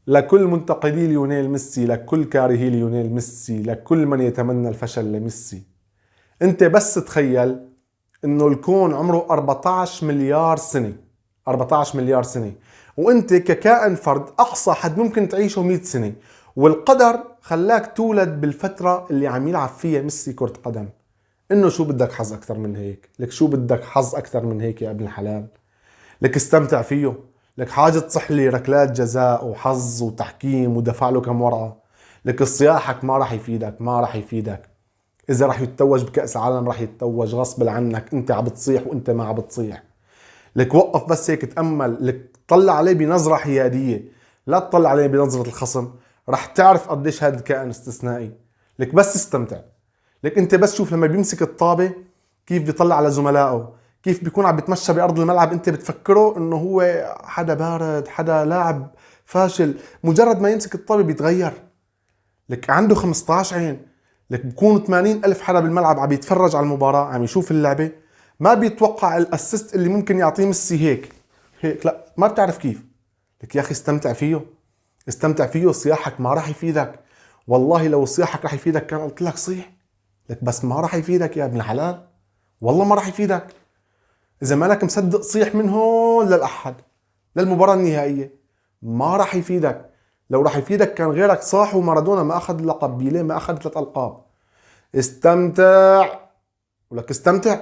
لكل منتقدي ليونيل ميسي، لكل كارهي ليونيل ميسي، لكل من يتمنى الفشل لميسي، انت بس تخيل انه الكون عمره 14 مليار سنة، 14 مليار سنة، وانت ككائن فرد اقصى حد ممكن تعيشه 100 سنة، والقدر خلاك تولد بالفترة اللي عم يلعب فيها ميسي كرة قدم. انه شو بدك حظ اكثر من هيك؟ لك شو بدك حظ اكثر من هيك يا ابن الحلال؟ لك استمتع فيه. لك حاجة تصح لي ركلات جزاء وحظ وتحكيم ودفع له كم ورقة. لك صياحك ما راح يفيدك، ما راح يفيدك. اذا راح يتوج بكأس العالم راح يتوج غصب عنك، انت عم بتصيح وانت ما عم بتصيح. لك وقف بس هيك تأمل، لك طلع عليه بنظرة حيادية، لا تطلع عليه بنظرة الخصم، راح تعرف قديش هذا الكائن استثنائي. لك بس استمتع. لك انت بس شوف لما بيمسك الطابة كيف بيطلع على زملائه، كيف بيكون عم بيتمشى بأرض الملعب، انت بتفكره انه هو حدا بارد، حدا لاعب فاشل، مجرد ما يمسك الطابة بيتغير. لك عنده 15 عين. لك بكونوا 80 ألف حدا بالملعب عم يتفرج على المباراة، عم يشوف اللعبة، ما بيتوقع الاسيست اللي ممكن يعطيه ميسي هيك هيك، لا ما بتعرف كيف. لك يا اخي استمتع فيه، استمتع فيه. صياحك ما راح يفيدك، والله لو صياحك راح يفيدك كان قلت لك صيح. لك بس ما راح يفيدك يا ابن الحلال، والله ما راح يفيدك. اذا مالك مصدق صيح من هون للاحد للمباراة النهائية، ما راح يفيدك. لو راح يفيدك كان غيرك صاح ومارادونا ما اخذ اللقب، بيليه ما اخذ 3 القاب. استمتع، ولك استمتع.